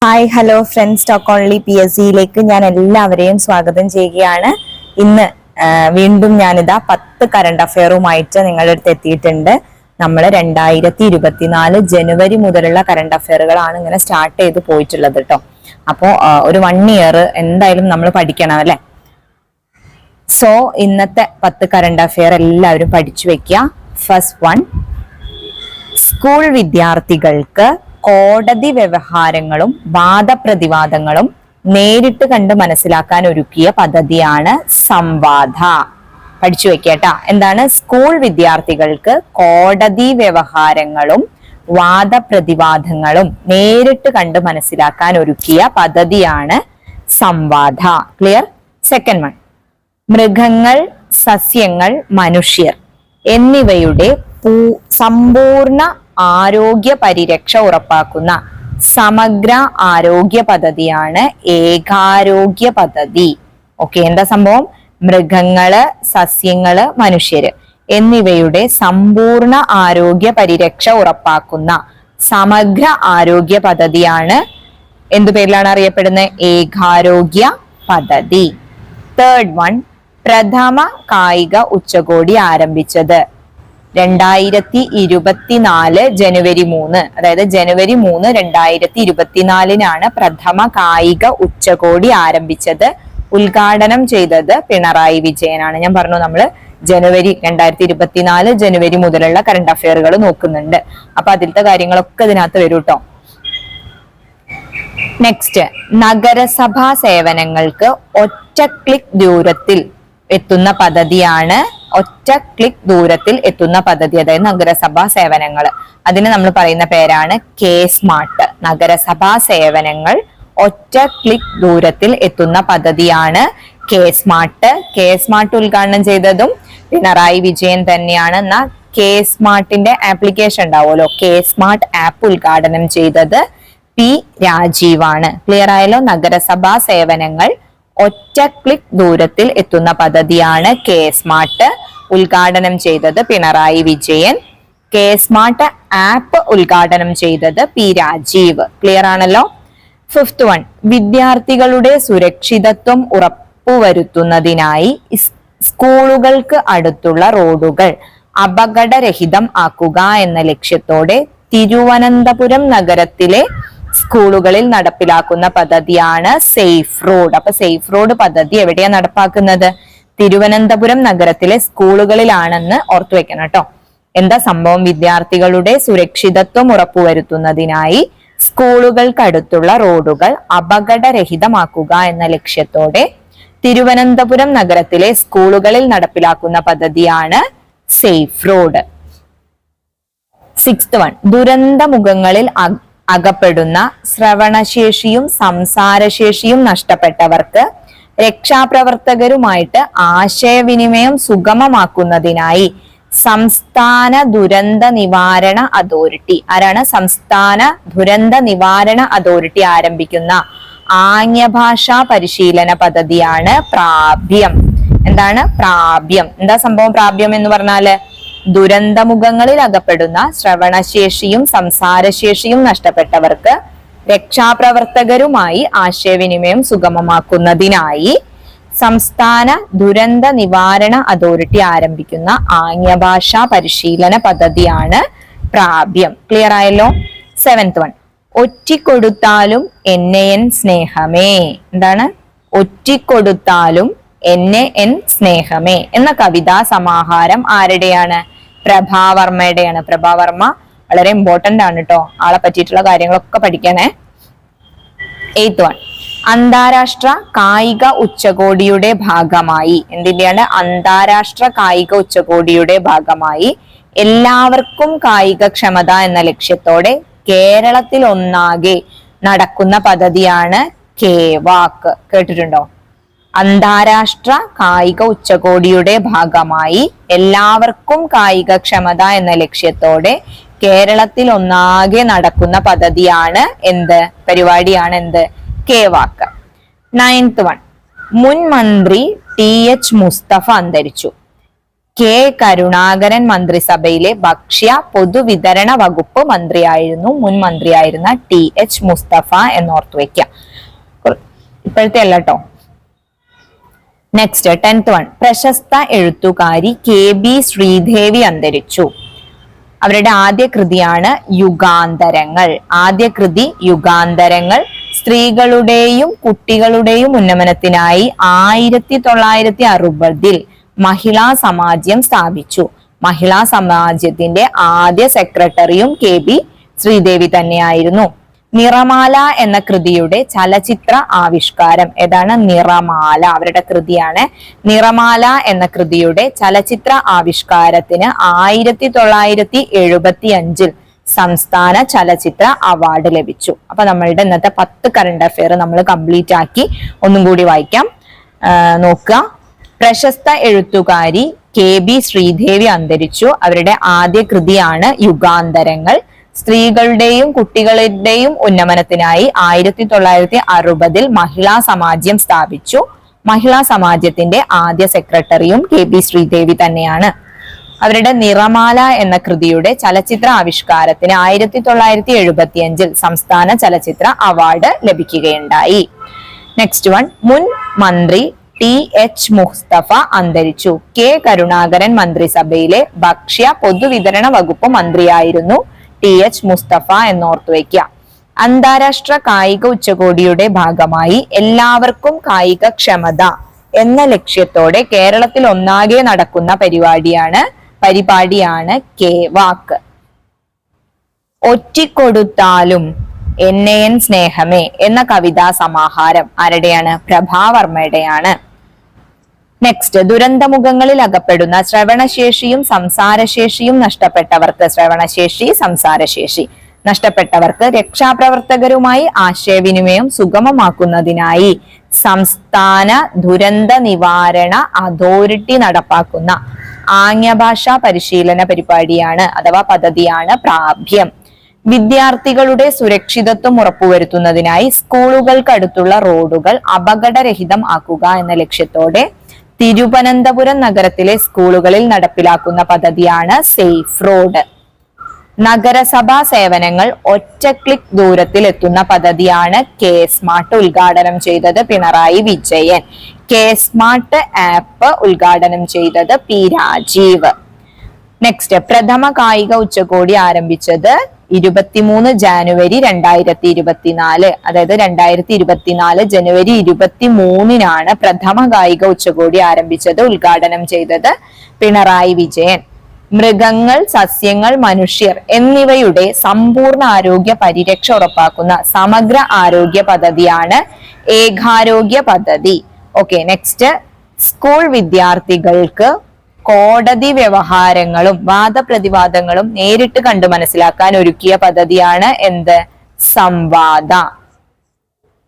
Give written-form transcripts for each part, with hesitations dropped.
Hi hello friends, talk only PSC ഞാൻ എല്ലാവരെയും സ്വാഗതം ചെയ്യുകയാണ്. ഇന്ന് വീണ്ടും ഞാനിതാ 10 കറണ്ട് അഫെയറുമായിട്ട് നിങ്ങളുടെ അടുത്ത് എത്തിയിട്ടുണ്ട്. നമ്മൾ 2024 ജനുവരി മുതലുള്ള കറണ്ട് അഫെയറുകളാണ് ഇങ്ങനെ സ്റ്റാർട്ട് ചെയ്ത് പോയിട്ടുള്ളത് കേട്ടോ. അപ്പോൾ ഒരു 1 ഇയർ എന്തായാലും നമ്മൾ പഠിക്കണം അല്ലെ. സോ ഇന്നത്തെ 10 കറണ്ട് അഫെയർ എല്ലാവരും പഠിച്ചു വെക്കുക. ഫസ്റ്റ് വൺ, സ്കൂൾ വിദ്യാർത്ഥികൾക്ക് കോടതി വ്യവഹാരങ്ങളും വാദപ്രതിവാദങ്ങളും നേരിട്ട് കണ്ട് മനസ്സിലാക്കാൻ ഒരുക്കിയ പദ്ധതിയാണ് സംവാദ. പഠിച്ചു വെക്കേട്ടാ. എന്താണ്? സ്കൂൾ വിദ്യാർത്ഥികൾക്ക് കോടതി വ്യവഹാരങ്ങളും വാദപ്രതിവാദങ്ങളും നേരിട്ട് കണ്ട് മനസ്സിലാക്കാൻ ഒരുക്കിയ പദ്ധതിയാണ് സംവാദ. ക്ലിയർ? സെക്കൻഡ് വൺ, മൃഗങ്ങൾ, സസ്യങ്ങൾ, മനുഷ്യർ എന്നിവയുടെ സമ്പൂർണ്ണ ആരോഗ്യ പരിരക്ഷ ഉറപ്പാക്കുന്ന സമഗ്ര ആരോഗ്യ പദ്ധതിയാണ് ഏകാരോഗ്യ പദ്ധതി. ഓക്കെ, എന്താ സംഭവം? മൃഗങ്ങള്, സസ്യങ്ങള്, മനുഷ്യര് എന്നിവയുടെ സമ്പൂർണ്ണ ആരോഗ്യ പരിരക്ഷ ഉറപ്പാക്കുന്ന സമഗ്ര ആരോഗ്യ പദ്ധതിയാണ് എന്തു പേരിലാണ് അറിയപ്പെടുന്നത്? ഏകാരോഗ്യ പദ്ധതി. തേർഡ് വൺ, പ്രഥമ കായിക ഉച്ചകോടി ആരംഭിച്ചത് 2024 ജനുവരി 3. അതായത് ജനുവരി 3, 2024 പ്രഥമ കായിക ഉച്ചകോടി ആരംഭിച്ചത്. ഉദ്ഘാടനം ചെയ്തത് പിണറായി വിജയനാണ്. ഞാൻ പറഞ്ഞു നമ്മള് 2024 ജനുവരി മുതലുള്ള കറണ്ട് അഫെയറുകൾ നോക്കുന്നുണ്ട്. അപ്പൊ അതിലത്തെ കാര്യങ്ങളൊക്കെ ഇതിനകത്ത് വരും കേട്ടോ. നെക്സ്റ്റ്, നഗരസഭാ സേവനങ്ങൾക്ക് ഒറ്റ ക്ലിക്ക് ദൂരത്തിൽ എത്തുന്ന പദ്ധതിയാണ് അതായത് നഗരസഭാ സേവനങ്ങൾ. അതിന് നമ്മൾ പറയുന്ന പേരാണ് K-സ്മാർട്ട്. നഗരസഭാ സേവനങ്ങൾ ഒറ്റ ക്ലിക്ക് ദൂരത്തിൽ എത്തുന്ന പദ്ധതിയാണ് K-സ്മാർട്ട്. K-സ്മാർട്ട് ഉദ്ഘാടനം ചെയ്തതും പിണറായി വിജയൻ തന്നെയാണ്. എന്നാൽ K-സ്മാർട്ടിന്റെ ആപ്ലിക്കേഷൻ ഉണ്ടാവുമല്ലോ, K-സ്മാർട്ട് ആപ്പ് ഉദ്ഘാടനം ചെയ്തത് P. രാജീവാണ്. ക്ലിയർ ആയല്ലോ? നഗരസഭാ സേവനങ്ങൾ ഒറ്റ ക്ലിക്ക് ദൂരത്തിൽ എത്തുന്ന പദ്ധതിയാണ് K-സ്മാർട്ട്. ഉദ്ഘാടനം ചെയ്തത് പിണറായി വിജയൻ. K-സ്മാർട്ട് ആപ്പ് ഉദ്ഘാടനം ചെയ്തത് P. രാജീവ്. ക്ലിയർ ആണല്ലോ? ഫിഫ്ത് വൺ, വിദ്യാർത്ഥികളുടെ സുരക്ഷിതത്വം ഉറപ്പുവരുത്തുന്നതിനായി സ്കൂളുകൾക്ക് അടുത്തുള്ള റോഡുകൾ അപകടരഹിതം ആക്കുക എന്ന ലക്ഷ്യത്തോടെ തിരുവനന്തപുരം നഗരത്തിലെ സ്കൂളുകളിൽ നടപ്പിലാക്കുന്ന പദ്ധതിയാണ് സേഫ് റോഡ്. അപ്പൊ സേഫ് റോഡ് പദ്ധതി എവിടെയാണ് നടപ്പാക്കുന്നത്? തിരുവനന്തപുരം നഗരത്തിലെ സ്കൂളുകളിലാണെന്ന് ഓർത്തു വെക്കണം കേട്ടോ. എന്താ സംഭവം? വിദ്യാർത്ഥികളുടെ സുരക്ഷിതത്വം ഉറപ്പുവരുത്തുന്നതിനായി സ്കൂളുകൾക്കടുത്തുള്ള റോഡുകൾ അപകടരഹിതമാക്കുക എന്ന ലക്ഷ്യത്തോടെ തിരുവനന്തപുരം നഗരത്തിലെ സ്കൂളുകളിൽ നടപ്പിലാക്കുന്ന പദ്ധതിയാണ് സേഫ് റോഡ്. സിക്സ്ത് വൺ, ദുരന്തമുഖങ്ങളിൽ അകപ്പെടുന്ന ശ്രവണശേഷിയും സംസാരശേഷിയും നഷ്ടപ്പെട്ടവർക്ക് രക്ഷാപ്രവർത്തകരുമായിട്ട് ആശയവിനിമയം സുഗമമാക്കുന്നതിനായി സംസ്ഥാന ദുരന്ത നിവാരണ അതോറിറ്റി, ആരാണ്? സംസ്ഥാന ദുരന്ത നിവാരണ അതോറിറ്റി ആരംഭിക്കുന്ന ആംഗ്യഭാഷാ പരിശീലന പദ്ധതിയാണ് പ്രാപ്യം. എന്താണ് പ്രാപ്യം? എന്താ സംഭവം പ്രാപ്യം എന്ന് പറഞ്ഞാല്? ദുരന്തമുഖങ്ങളിൽ അകപ്പെടുന്ന ശ്രവണശേഷിയും സംസാരശേഷിയും നഷ്ടപ്പെട്ടവർക്ക് രക്ഷാപ്രവർത്തകരുമായി ആശയവിനിമയം സുഗമമാക്കുന്നതിനായി സംസ്ഥാന ദുരന്ത നിവാരണ അതോറിറ്റി ആരംഭിക്കുന്ന ആംഗ്യഭാഷാ പരിശീലന പദ്ധതിയാണ് പ്രാപ്യം. ക്ലിയർ ആയല്ലോ? സെവൻത് വൺ, ഒറ്റിക്കൊടുത്താലും എന്നെ എൻ സ്നേഹമേ. എന്താണ്? ഒറ്റിക്കൊടുത്താലും എന്നെ എൻ സ്നേഹമേ എന്ന കവിതാ സമാഹാരം ആരുടെയാണ്? പ്രഭാവർമ്മയുടെയാണ്. പ്രഭാവർമ്മ വളരെ ഇമ്പോർട്ടന്റ് ആണ് കേട്ടോ. ആളെ പറ്റിയിട്ടുള്ള കാര്യങ്ങളൊക്കെ പഠിക്കണേ. എയ്ത്ത് വൺ, അന്താരാഷ്ട്ര കായിക ഉച്ചകോടിയുടെ ഭാഗമായി, എന്തിന്റെയാണ്? അന്താരാഷ്ട്ര കായിക ഉച്ചകോടിയുടെ ഭാഗമായി എല്ലാവർക്കും കായികക്ഷമത എന്ന ലക്ഷ്യത്തോടെ കേരളത്തിൽ ഒന്നാകെ നടക്കുന്ന പദ്ധതിയാണ് K-വാക്ക്. കേട്ടിട്ടുണ്ടോ? അന്താരാഷ്ട്ര കായിക ഉച്ചകോടിയുടെ ഭാഗമായി എല്ലാവർക്കും കായികക്ഷമത എന്ന ലക്ഷ്യത്തോടെ കേരളത്തിൽ ഒന്നാകെ നടക്കുന്ന പദ്ധതിയാണ് പരിപാടിയാണ് K-വാക്ക്. നയൻത് വൺ, മുൻ മന്ത്രി TH മുസ്തഫ അന്തരിച്ചു. കെ കരുണാകരൻ മന്ത്രിസഭയിലെ ഭക്ഷ്യ പൊതുവിതരണ വകുപ്പ് മന്ത്രിയായിരുന്നു. മുൻ മന്ത്രിയായിരുന്ന TH മുസ്തഫ എന്നോർത്തു വെക്കാം. ഇപ്പോഴത്തെ അല്ല കേട്ടോ. Next 10th one. പ്രശസ്ത എഴുത്തുകാരി KB ശ്രീദേവി അന്തരിച്ചു. അവരുടെ ആദ്യ കൃതിയാണ് യുഗാന്തരങ്ങൾ. ആദ്യ കൃതി യുഗാന്തരങ്ങൾ സ്ത്രീകളുടെയും കുട്ടികളുടെയും ഉന്നമനത്തിനായി 1960 മഹിളാ സമാജം സ്ഥാപിച്ചു. മഹിളാ സമാജത്തിന്റെ ആദ്യ സെക്രട്ടറിയും KB ശ്രീദേവി തന്നെയായിരുന്നു. നിറമാല എന്ന കൃതിയുടെ ചലച്ചിത്ര ആവിഷ്കാരം ഏതാണ്? നിറമാല അവരുടെ കൃതിയാണ്. നിറമാല എന്ന കൃതിയുടെ ചലച്ചിത്ര ആവിഷ്കാരത്തിന് 1975 സംസ്ഥാന ചലച്ചിത്ര അവാർഡ് ലഭിച്ചു. അപ്പൊ നമ്മളുടെ ഇന്നത്തെ 10 കറണ്ട് അഫെയർ നമ്മൾ കംപ്ലീറ്റ് ആക്കി. ഒന്നും കൂടി വായിക്കാം, നോക്കുക. പ്രശസ്ത എഴുത്തുകാരി KB ശ്രീദേവി അന്തരിച്ചു. അവരുടെ ആദ്യ കൃതിയാണ് യുഗാന്തരങ്ങൾ. സ്ത്രീകളുടെയും കുട്ടികളുടെയും ഉന്നമനത്തിനായി 1960 മഹിളാ സമാജം സ്ഥാപിച്ചു. മഹിളാ സമാജത്തിന്റെ ആദ്യ സെക്രട്ടറിയും KB ശ്രീദേവി തന്നെയാണ്. അവരുടെ നിറമാല എന്ന കൃതിയുടെ ചലച്ചിത്ര ആവിഷ്കാരത്തിന് 1975 സംസ്ഥാന ചലച്ചിത്ര അവാർഡ് ലഭിക്കുകയുണ്ടായി. Next one. മുൻ മന്ത്രി TH മുസ്തഫ അന്തരിച്ചു. കെ കരുണാകരൻ മന്ത്രിസഭയിലെ ഭക്ഷ്യ പൊതുവിതരണ വകുപ്പ് മന്ത്രിയായിരുന്നു TH മുസ്തഫ എന്നോർത്തു വയ്ക്കുക. അന്താരാഷ്ട്ര കായിക ഉച്ചകോടിയുടെ ഭാഗമായി എല്ലാവർക്കും കായിക ക്ഷമത എന്ന ലക്ഷ്യത്തോടെ കേരളത്തിൽ ഒന്നാകെ നടക്കുന്ന പരിപാടിയാണ് K-വാക്ക്. ഒറ്റിക്കൊടുത്താലും എൻ സ്നേഹമേ എന്ന കവിതാ സമാഹാരം ആരുടെയാണ്? പ്രഭാവർമ്മയുടെയാണ്. നെക്സ്റ്റ്. ദുരന്തമുഖങ്ങളിൽ അകപ്പെടുന്ന ശ്രവണശേഷിയും സംസാരശേഷിയും നഷ്ടപ്പെട്ടവർക്ക് രക്ഷാപ്രവർത്തകരുമായി ആശയവിനിമയം സുഗമമാക്കുന്നതിനായി സംസ്ഥാന ദുരന്ത നിവാരണ അതോറിറ്റി നടപ്പാക്കുന്ന ആംഗ്യഭാഷാ പരിശീലന പരിപാടിയാണ് അഥവാ പദ്ധതിയാണ് പ്രാപ്യം. വിദ്യാർത്ഥികളുടെ സുരക്ഷിതത്വം ഉറപ്പുവരുത്തുന്നതിനായി സ്കൂളുകൾക്കടുത്തുള്ള റോഡുകൾ അപകടരഹിതം ആക്കുക എന്ന ലക്ഷ്യത്തോടെ തിരുവനന്തപുരം നഗരത്തിലെ സ്കൂളുകളിൽ നടപ്പിലാക്കുന്ന പദ്ധതിയാണ് സേഫ് റോഡ്. നഗരസഭാ സേവനങ്ങൾ ഒറ്റ ക്ലിക്ക് ദൂരത്തിൽ എത്തുന്ന പദ്ധതിയാണ് K-സ്മാർട്ട്. ഉദ്ഘാടനം ചെയ്തത് പിണറായി വിജയൻ. K-സ്മാർട്ട് ആപ്പ് ഉദ്ഘാടനം ചെയ്തത് P രാജീവ്. നെക്സ്റ്റ്. പ്രഥമ കായിക ഉച്ചകോടി ആരംഭിച്ചത് 23 ജാനുവരി 2024. അതായത് 2024 ജനുവരി 23 പ്രഥമ കായിക ഉച്ചകോടി ആരംഭിച്ചത്. ഉദ്ഘാടനം ചെയ്തത് പിണറായി വിജയൻ. മൃഗങ്ങൾ, സസ്യങ്ങൾ, മനുഷ്യർ എന്നിവയുടെ സമ്പൂർണ്ണ ആരോഗ്യ പരിരക്ഷ ഉറപ്പാക്കുന്ന സമഗ്ര ആരോഗ്യ പദ്ധതിയാണ് ഏകാരോഗ്യ പദ്ധതി. ഓക്കെ. നെക്സ്റ്റ്. സ്കൂൾ വിദ്യാർത്ഥികൾക്ക് കോടതി വ്യവഹാരങ്ങളും വാദപ്രതിവാദങ്ങളും നേരിട്ട് കണ്ടു മനസ്സിലാക്കാൻ ഒരുക്കിയ പദ്ധതിയാണ് എന്ത്? സംവാദ.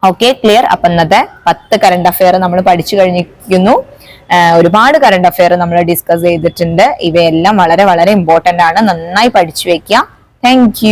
Okay, clear. അപ്പൊ ഇന്നത്തെ 10 കറണ്ട് അഫെയർ നമ്മൾ പഠിച്ചു കഴിഞ്ഞിരിക്കുന്നു. ഒരുപാട് കറണ്ട് അഫെയർ നമ്മൾ ഡിസ്കസ് ചെയ്തിട്ടുണ്ട്. ഇവയെല്ലാം വളരെ വളരെ ഇമ്പോർട്ടന്റ് ആണ്. നന്നായി പഠിച്ചു വെക്കുക. Thank you.